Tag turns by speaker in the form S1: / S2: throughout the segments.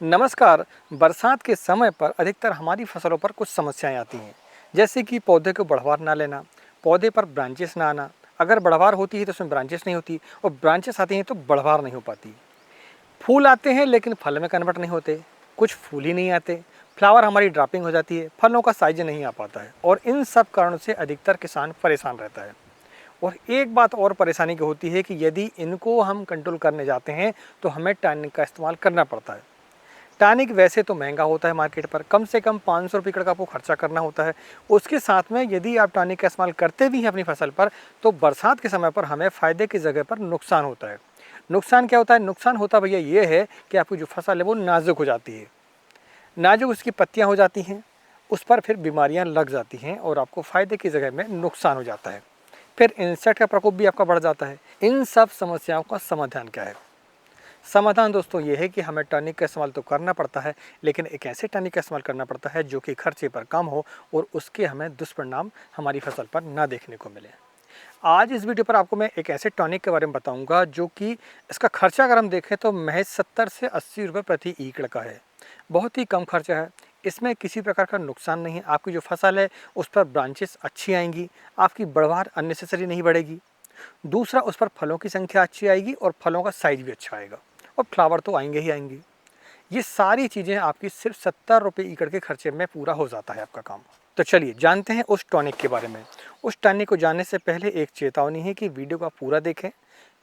S1: नमस्कार। बरसात के समय पर अधिकतर हमारी फसलों पर कुछ समस्याएं आती हैं, जैसे कि पौधे को बढ़वार ना लेना, पौधे पर ब्रांचेस ना आना। अगर बढ़वार होती है तो उसमें ब्रांचेस नहीं होती, और ब्रांचेस आती हैं तो बढ़वार नहीं हो पाती। फूल आते हैं लेकिन फल में कन्वर्ट नहीं होते, कुछ फूल ही नहीं आते, फ्लावर हमारी ड्रॉपिंग हो जाती है, फलों का साइज नहीं आ पाता है, और इन सब कारणों से अधिकतर किसान परेशान रहता है। और एक बात और परेशानी की होती है कि यदि इनको हम कंट्रोल करने जाते हैं तो हमें टॉनिक का इस्तेमाल करना पड़ता है। टॉनिक वैसे तो महंगा होता है, मार्केट पर कम से कम 500 रुपये का आपको खर्चा करना होता है। उसके साथ में यदि आप टॉनिक का इस्तेमाल करते भी हैं अपनी फसल पर, तो बरसात के समय पर हमें फ़ायदे की जगह पर नुकसान होता है। नुकसान क्या होता है? नुकसान होता भैया ये है कि आपकी जो फसल है वो नाजुक हो जाती है, नाजुक उसकी पत्तियाँ हो जाती हैं, उस पर फिर बीमारियाँ लग जाती हैं और आपको फ़ायदे की जगह में नुकसान हो जाता है। फिर इंसेक्ट का प्रकोप भी आपका बढ़ जाता है। इन सब समस्याओं का समाधान क्या है? समाधान दोस्तों ये है कि हमें टॉनिक का इस्तेमाल तो करना पड़ता है, लेकिन एक ऐसे टॉनिक का इस्तेमाल करना पड़ता है जो कि खर्चे पर कम हो और उसके हमें दुष्परिणाम हमारी फसल पर ना देखने को मिले। आज इस वीडियो पर आपको मैं एक ऐसे टॉनिक के बारे में बताऊंगा जो कि इसका खर्चा अगर हम देखें तो महज 70 से 80 रुपये प्रति एकड़ का है। बहुत ही कम खर्चा है। इसमें किसी प्रकार का नुकसान नहीं है। आपकी जो फसल है उस पर ब्रांचेस अच्छी आएंगी, आपकी बढ़वार अननेसेसरी नहीं बढ़ेगी। दूसरा, उस पर फलों की संख्या अच्छी आएगी और फलों का साइज भी अच्छा आएगा, और फ्लावर तो आएंगे ही आएंगे। ये सारी चीज़ें आपकी सिर्फ 70 रुपये एकड़ के खर्चे में पूरा हो जाता है आपका काम। तो चलिए जानते हैं उस टॉनिक के बारे में। उस टॉनिक को जानने से पहले एक चेतावनी है कि वीडियो का पूरा देखें,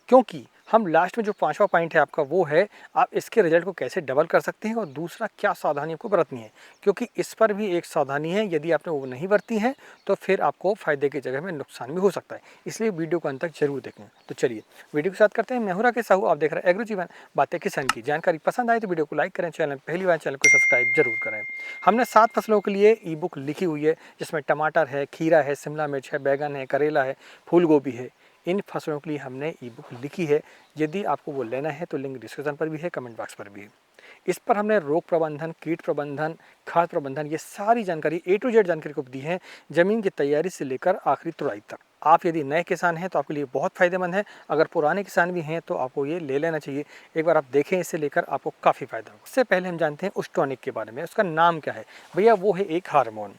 S1: क्योंकि हम लास्ट में जो पांचवा पॉइंट है आपका वो है आप इसके रिजल्ट को कैसे डबल कर सकते हैं, और दूसरा क्या सावधानी आपको बरतनी है, क्योंकि इस पर भी एक सावधानी है। यदि आपने वो नहीं बरती है तो फिर आपको फायदे की जगह में नुकसान भी हो सकता है, इसलिए वीडियो को अंत तक जरूर देखें। तो चलिए वीडियो के साथ करते हैं। मैं हूं राकेश साहू, आप देख रहे हैं एग्रो जीवन, बातें किसान की। जानकारी पसंद आए तो वीडियो को लाइक करें, चैनल पहली बार चैनल को सब्सक्राइब जरूर करें। हमने 7 फसलों के लिए ई बुक लिखी हुई है, जिसमें टमाटर है, खीरा है, शिमला मिर्च है, बैगन है, करेला है, फूल गोभी है। इन फसलों के लिए हमने ई बुक लिखी है। यदि आपको वो लेना है तो लिंक डिस्क्रिप्शन पर भी है, कमेंट बॉक्स पर भी है। इस पर हमने रोग प्रबंधन, कीट प्रबंधन, खाद प्रबंधन, ये सारी जानकारी ए टू जेड जानकारी को दी है, जमीन की तैयारी से लेकर आखिरी तुड़ाई तक। आप यदि नए किसान हैं तो आपके लिए बहुत फायदेमंद है, अगर पुराने किसान भी हैं तो आपको ये ले लेना चाहिए। एक बार आप देखें, इसे लेकर आपको काफ़ी फायदा होगा। उससे पहले हम जानते हैं उस टॉनिक के बारे में। उसका नाम क्या है भैया? वो है एक हार्मोन।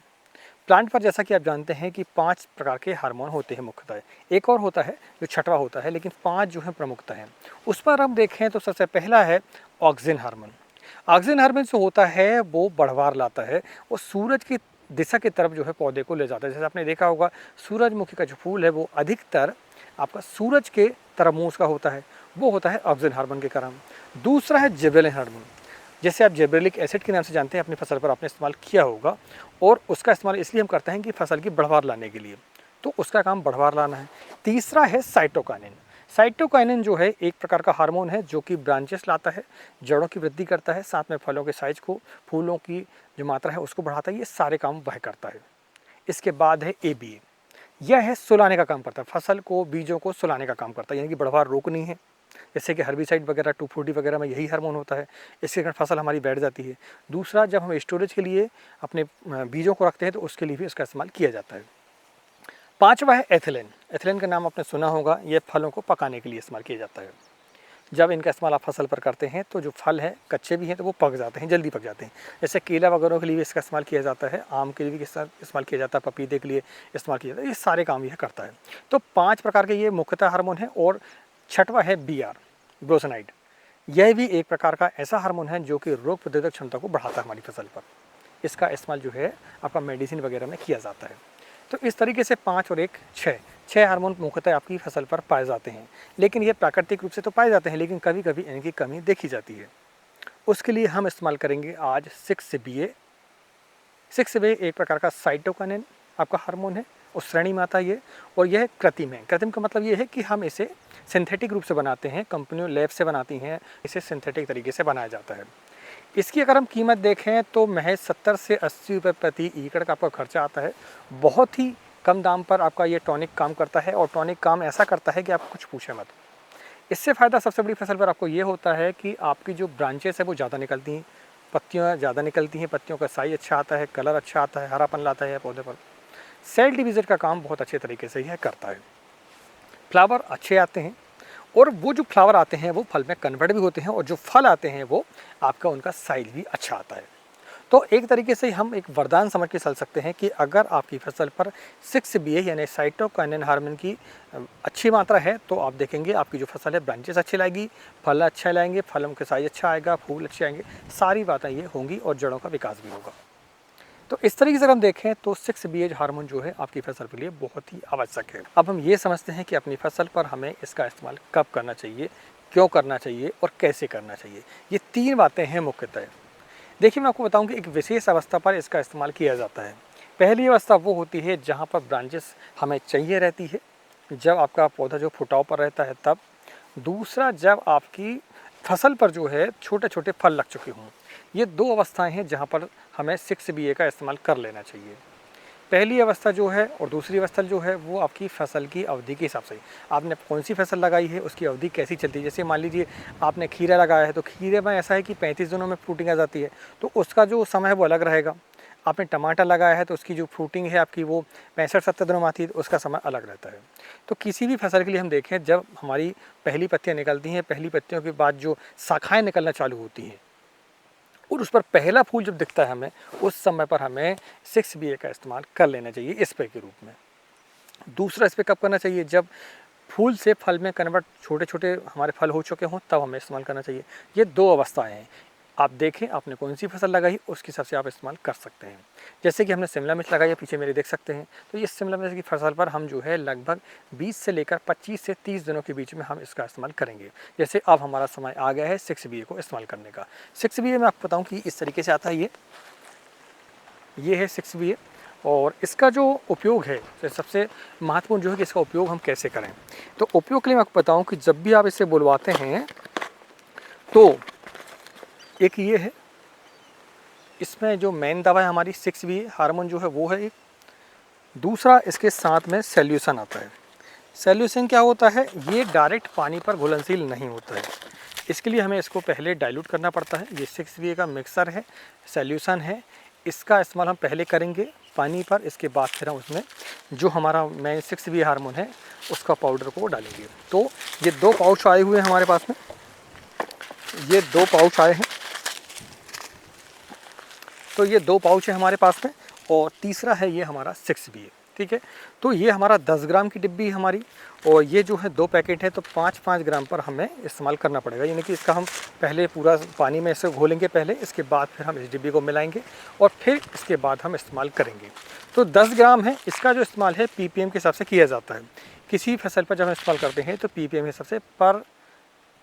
S1: प्लांट पर जैसा कि आप जानते हैं कि 5 प्रकार के हार्मोन होते हैं मुख्यतः। एक और होता है जो छठवां होता है, लेकिन 5 जो है प्रमुखता है। उस पर हम देखें तो सबसे पहला है ऑक्सिन हार्मोन। ऑक्सिन हार्मोन जो होता है वो बढ़वार लाता है, वो सूरज की दिशा की तरफ जो है पौधे को ले जाता है। जैसे आपने देखा होगा, सूरजमुखी का जो फूल है वो अधिकतर आपका सूरज के तरफ मुँह उसका होता है, वो होता है ऑक्सिन हार्मोन के कारण। दूसरा है जिबरेलिन हार्मोन। जैसे आप जेबरेलिक एसिड के नाम से जानते हैं, अपनी फसल पर आपने इस्तेमाल किया होगा, और उसका इस्तेमाल इसलिए हम करते हैं कि फसल की बढ़वार लाने के लिए, तो उसका काम बढ़वार लाना है। तीसरा है साइटोकाइनिन। साइटोकाइनिन जो है एक प्रकार का हार्मोन है जो कि ब्रांचेस लाता है, जड़ों की वृद्धि करता है, साथ में फलों के साइज को, फूलों की जो मात्रा है उसको बढ़ाता है। ये सारे काम वह करता है। इसके बाद है एबीए। यह है सुलाने का काम करता है, फसल को, बीजों को सुलाने का काम करता है, यानी कि बढ़वार रोकनी है। जैसे कि हर्बिसाइड वगैरह, 2,4-D वगैरह में यही हार्मोन होता है, इसके कारण फसल हमारी बैठ जाती है। दूसरा, जब हम स्टोरेज के लिए अपने बीजों को रखते हैं तो उसके लिए भी इसका इस्तेमाल किया जाता है। पांचवा है एथिलीन। एथिलीन का नाम आपने सुना होगा, ये फलों को पकाने के लिए इस्तेमाल किया जाता है। जब इनका इस्तेमाल आप फसल पर करते हैं तो जो फल हैं कच्चे भी हैं तो वो पक जाते हैं, जल्दी पक जाते हैं। जैसे केला वगैरह के लिए भी इसका इस्तेमाल किया जाता है, आम के लिए भी इसका इस्तेमाल किया जाता है, पपीते के लिए इस्तेमाल किया जाता है। ये सारे काम यह करता है। तो 5 प्रकार के ये मुख्यतः हार्मोन है। और छठवा है बीआर, ब्रोसनाइड। यह भी एक प्रकार का ऐसा हार्मोन है जो कि रोग प्रतिरोधक क्षमता को बढ़ाता है हमारी फसल पर। इसका इस्तेमाल जो है आपका मेडिसिन वगैरह में किया जाता है। तो इस तरीके से 5 और 1 6 हार्मोन मुख्यतः आपकी फसल पर पाए जाते हैं। लेकिन ये प्राकृतिक रूप से तो पाए जाते हैं, लेकिन कभी कभी इनकी कमी देखी जाती है। उसके लिए हम इस्तेमाल करेंगे आज 6-BA। 6-BA एक प्रकार का साइटोकाइनिन आपका हार्मोन है, उस श्रेणी में आता है ये। और यह कृत्रिम है। कृत्रिम का मतलब ये है कि हम इसे सिंथेटिक रूप से बनाते हैं, कंपनियों लैब से बनाती हैं, इसे सिंथेटिक तरीके से बनाया जाता है। इसकी अगर हम कीमत देखें तो महज 70 से 80 रुपये प्रति एकड़ का आपका खर्चा आता है। बहुत ही कम दाम पर आपका ये टॉनिक काम करता है, और टॉनिक काम ऐसा करता है कि आप कुछ पूछें मत। इससे फ़ायदा सबसे बड़ी फसल पर आपको ये होता है कि आपकी जो ब्रांचेस है वो ज़्यादा निकलती हैं, पत्तियाँ ज़्यादा निकलती हैं, पत्तियों का साइज अच्छा आता है, कलर अच्छा आता है, हरापन लाता है पौधे पर। सेल डिवीज़न का काम बहुत अच्छे तरीके से यह करता है। फ्लावर अच्छे आते हैं, और वो जो फ्लावर आते हैं वो फल में कन्वर्ट भी होते हैं, और जो फल आते हैं वो आपका उनका साइज भी अच्छा आता है। तो एक तरीके से हम एक वरदान समझ के चल सकते हैं कि अगर आपकी फसल पर 6BA यानी साइटोकिनिन हार्मोन की अच्छी मात्रा है, तो आप देखेंगे आपकी जो फसल है ब्रांचेस अच्छी लाएगी, फल अच्छा लाएंगे, फलों के साइज अच्छा आएगा, फूल अच्छे आएंगे, सारी बातें ये होंगी और जड़ों का विकास भी होगा। तो इस तरीके से हम देखें तो 6BA हार्मोन जो है आपकी फसल के लिए बहुत ही आवश्यक है। अब हम ये समझते हैं कि अपनी फसल पर हमें इसका इस्तेमाल कब करना चाहिए, क्यों करना चाहिए और कैसे करना चाहिए। ये 3 बातें हैं मुख्यतः। देखिए, मैं आपको बताऊं कि एक विशेष अवस्था पर इसका इस्तेमाल किया जाता है। पहली अवस्था वो होती है जहां पर ब्रांचेस हमें चाहिए रहती है, जब आपका पौधा जो फुटाव पर रहता है तब। दूसरा, जब आपकी फसल पर जो है छोटे छोटे फल लग चुके हों। ये 2 अवस्थाएं हैं जहां पर हमें 6BA का इस्तेमाल कर लेना चाहिए। पहली अवस्था जो है और दूसरी अवस्था जो है वो आपकी फसल की अवधि के हिसाब से, आपने कौन सी फसल लगाई है उसकी अवधि कैसी चलती है। जैसे मान लीजिए आपने खीरा लगाया है, तो खीरे में ऐसा है कि 35 दिनों में फ्रूटिंग आ जाती है, तो उसका जो समय है वो अलग रहेगा। आपने टमाटर लगाया है तो उसकी जो फ्रूटिंग है आपकी वो 65-70 दिनों में आती है, तो उसका समय अलग रहता है। तो किसी भी फसल के लिए हम देखें, जब हमारी पहली पत्तियाँ निकलती हैं, पहली पत्तियों के बाद जो शाखाएँ निकलना चालू होती हैं और उस पर पहला फूल जब दिखता है हमें, उस समय पर हमें 6BA का इस्तेमाल कर लेना चाहिए स्प्रे के रूप में। दूसरा स्प्रे कब करना चाहिए, जब फूल से फल में कन्वर्ट छोटे छोटे हमारे फल हो चुके हों, तब हमें इस्तेमाल करना चाहिए। ये 2 अवस्थाएं हैं। आप देखें आपने कौन सी फसल लगाई, उसके हिसाब से आप इस्तेमाल कर सकते हैं। जैसे कि हमने शिमला मिर्च लगाई है, पीछे मेरे देख सकते हैं, तो ये शिमला मिर्च की फसल पर हम जो है लगभग 20 से लेकर 25 से 30 दिनों के बीच में हम इसका इस्तेमाल करेंगे। जैसे अब हमारा समय आ गया है 6BA को इस्तेमाल करने का। 6BA मैं आपको बताऊँ कि इस तरीके से आता है। ये है 6BA, और इसका जो उपयोग है, तो सबसे महत्वपूर्ण जो है कि इसका उपयोग हम कैसे करें। तो उपयोग के लिए मैं आपको बताऊं कि जब भी आप इसे बुलवाते हैं तो एक ये है, इसमें जो मेन दवा है हमारी 6BA हार्मोन जो है वो है एक। दूसरा, इसके साथ में सॉल्यूशन आता है। सॉल्यूशन क्या होता है, ये डायरेक्ट पानी पर घुलनशील नहीं होता है, इसके लिए हमें इसको पहले डाइल्यूट करना पड़ता है। ये 6BA का मिक्सर है, सॉल्यूशन है, इसका इस्तेमाल हम पहले करेंगे पानी पर, इसके बाद फिर हम उसमें जो हमारा मेन 6BA हार्मोन है उसका पाउडर को डालेंगे। तो ये 2 पाउच आए हुए हैं हमारे पास में, ये 2 पाउच आए हैं, तो ये 2 पाउच है हमारे पास में, और तीसरा है ये हमारा 6BA। ठीक है, तो ये हमारा 10 ग्राम की डिब्बी है हमारी, और ये जो है 2 पैकेट है, तो 5-5 ग्राम पर हमें इस्तेमाल करना पड़ेगा। यानी कि इसका हम पहले पूरा पानी में इसे घोलेंगे पहले, इसके बाद फिर हम इस डिब्बी को मिलाएंगे और फिर इसके बाद हम इस्तेमाल करेंगे। तो 10 ग्राम है, इसका जो इस्तेमाल है PPM के हिसाब से किया जाता है। किसी फसल पर जब हम इस्तेमाल करते हैं तो PPM के हिसाब से पर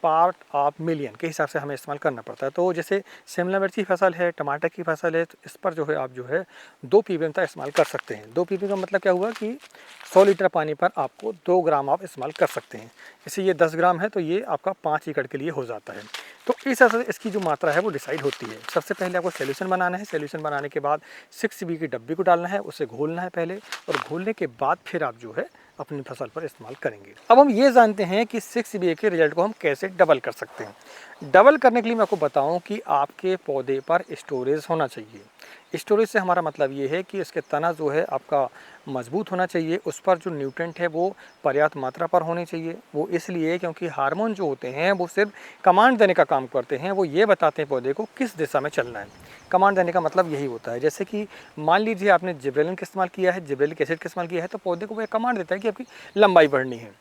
S1: पार्ट ऑफ मिलियन के हिसाब से हमें इस्तेमाल करना पड़ता है। तो जैसे शिमला मिर्च की फसल है, टमाटर की फसल है, तो इस पर जो है आप जो है 2 PPM तक इस्तेमाल कर सकते हैं। 2 PPM का मतलब क्या हुआ कि 100 लीटर पानी पर आपको 2 ग्राम आप इस्तेमाल कर सकते हैं। जैसे ये 10 ग्राम है तो ये आपका 5 एकड़ के लिए हो जाता है। तो इस हिसाब से इसकी जो मात्रा है वो डिसाइड होती है। सबसे पहले आपको सॉल्यूशन बनाना है, सॉल्यूशन बनाने के बाद 6BA की डब्बी को डालना है, उसे घोलना है पहले, और घोलने के बाद फिर आप जो है अपनी फसल पर इस्तेमाल करेंगे। अब हम ये जानते हैं कि 6BA के रिजल्ट को हम कैसे डबल कर सकते हैं। डबल करने के लिए मैं आपको बताऊं कि आपके पौधे पर स्टोरेज होना चाहिए। स्टोरेज से हमारा मतलब ये है कि इसके तना जो है आपका मजबूत होना चाहिए, उस पर जो न्यूट्रेंट है वो पर्याप्त मात्रा पर होनी चाहिए। वो इसलिए क्योंकि हार्मोन जो होते हैं वो सिर्फ कमांड देने का काम करते हैं, वो ये बताते हैं पौधे को किस दिशा में चलना है। कमांड देने का मतलब यही होता है। जैसे कि मान लीजिए आपने जिब्रेलिन का इस्तेमाल किया है, जिब्रेलिक एसिड का इस्तेमाल किया है, तो पौधे को वो कमांड देता है कि आपकी लंबाई बढ़नी है,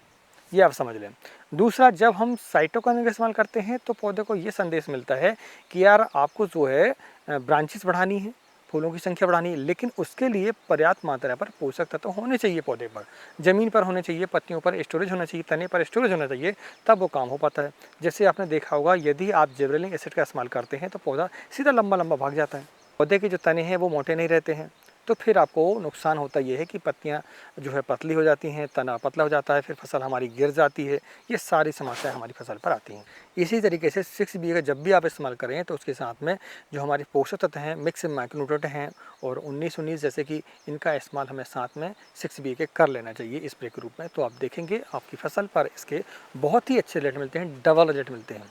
S1: ये आप समझ लें। दूसरा, जब हम साइटोकिनिन का इस्तेमाल करते हैं तो पौधे को ये संदेश मिलता है कि यार आपको जो है ब्रांचेस बढ़ानी है, फूलों की संख्या बढ़ानी है, लेकिन उसके लिए पर्याप्त मात्रा पर पोषक तत्व होने चाहिए पौधे पर, ज़मीन पर होने चाहिए, पत्तियों पर स्टोरेज होना चाहिए, तने पर स्टोरेज होना चाहिए, तब वो काम हो पाता है। जैसे आपने देखा होगा, यदि आप जिब्रेलिक एसिड का इस्तेमाल करते हैं तो पौधा सीधा लंबा लंबा भाग जाता है, पौधे के जो तने हैं वो मोटे नहीं रहते हैं, तो फिर आपको नुकसान होता ये है कि पत्तियां जो है पतली हो जाती हैं, तना पतला हो जाता है, फिर फसल हमारी गिर जाती है। ये सारी समस्याएं हमारी फसल पर आती हैं। इसी तरीके से 6BA का जब भी आप इस्तेमाल करें तो उसके साथ में जो हमारे पोषक तत्व हैं, मिक्स माइक्रोन्यूट्रिएंट हैं, और 19-19 जैसे कि इनका इस्तेमाल हमें साथ में 6BA के कर लेना चाहिए स्प्रे के रूप में। तो आप देखेंगे आपकी फसल पर इसके बहुत ही अच्छे रिजल्ट मिलते हैं, डबल रिजल्ट मिलते हैं।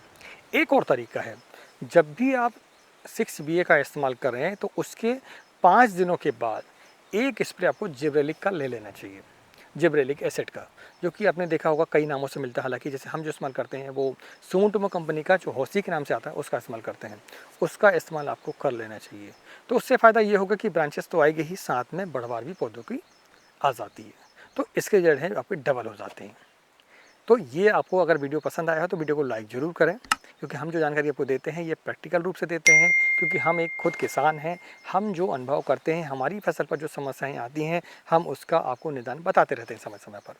S1: एक और तरीका है, जब भी आप 6BA का इस्तेमाल करें तो उसके 5 दिनों के बाद एक स्प्रे आपको जिब्रेलिक का ले लेना चाहिए। जिब्रेलिक एसिड का, जो कि आपने देखा होगा कई नामों से मिलता है। हालांकि जैसे हम जो इस्तेमाल करते हैं वो सूंटमो कंपनी का जो हौसी के नाम से आता है उसका इस्तेमाल करते हैं, उसका इस्तेमाल आपको कर लेना चाहिए। तो उससे फ़ायदा ये होगा कि ब्रांचेस तो आएगी ही, साथ में बढ़वार भी पौधों की आ जाती है, तो इसके जड़ हैं आपके डबल हो जाते हैं। तो ये आपको अगर वीडियो पसंद आया है तो वीडियो को लाइक ज़रूर करें, क्योंकि हम जो जानकारी आपको देते हैं ये प्रैक्टिकल रूप से देते हैं, क्योंकि हम एक खुद किसान हैं। हम जो अनुभव करते हैं, हमारी फसल पर जो समस्याएं आती हैं, हम उसका आपको निदान बताते रहते हैं समय समय पर।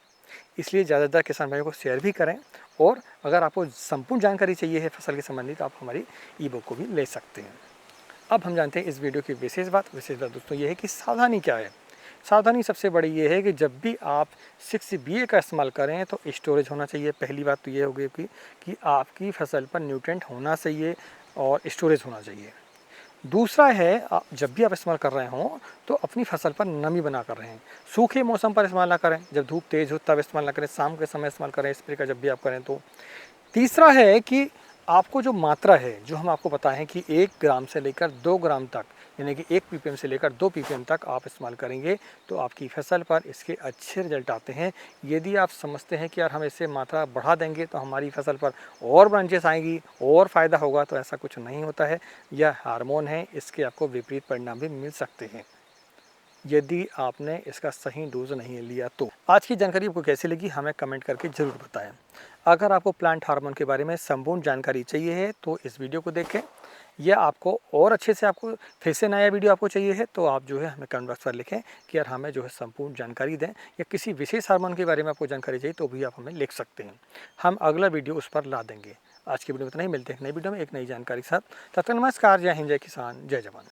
S1: इसलिए ज़्यादातर किसान भाइयों को शेयर भी करें, और अगर आपको संपूर्ण जानकारी चाहिए है फसल के संबंधित तो आप हमारी ई बुक को भी ले सकते हैं। अब हम जानते हैं इस वीडियो की विशेष बात दोस्तों ये है कि सावधानी क्या है। सावधानी सबसे बड़ी ये है कि जब भी आप 6BA का इस्तेमाल करें तो स्टोरेज होना चाहिए। पहली बात तो ये होगी कि आपकी फसल पर न्यूट्रेंट होना चाहिए और स्टोरेज होना चाहिए। दूसरा है, जब भी आप इस्तेमाल कर रहे हों तो अपनी फसल पर नमी बना कर रहें। सूखे मौसम पर इस्तेमाल ना करें, जब धूप तेज़ हो तब इस्तेमाल ना करें, शाम के समय इस्तेमाल करें स्प्रे का जब भी आप करें तो। तीसरा है कि आपको जो मात्रा है, जो हम आपको बताएं कि 1 ग्राम से लेकर 2 ग्राम तक, यानी कि 1 ppm से लेकर 2 ppm तक आप इस्तेमाल करेंगे तो आपकी फसल पर इसके अच्छे रिजल्ट आते हैं। यदि आप समझते हैं कि यार हम इससे मात्रा बढ़ा देंगे तो हमारी फसल पर और ब्रांचेस आएंगी और फ़ायदा होगा, तो ऐसा कुछ नहीं होता है। यह हार्मोन है, इसके आपको विपरीत परिणाम भी मिल सकते हैं यदि आपने इसका सही डोज नहीं लिया तो। आज की जानकारी आपको कैसी लगी हमें कमेंट करके ज़रूर बताएं। अगर आपको प्लांट हार्मोन के बारे में संपूर्ण जानकारी चाहिए है तो इस वीडियो को देखें, या आपको और अच्छे से आपको फिर से नया वीडियो आपको चाहिए है तो आप जो है हमें कमेंट बॉक्स पर लिखें कि यार हमें जो है संपूर्ण जानकारी दें, या किसी विशेष हार्मोन के बारे में आपको जानकारी चाहिए तो भी आप हमें लिख सकते हैं। हम अगला वीडियो उस पर ला देंगे। आज की वीडियो में इतना ही, मिलते हैं नई वीडियो में एक नई जानकारी के साथ। तब तक नमस्कार, जय हिंद, जय किसान, जय जवान।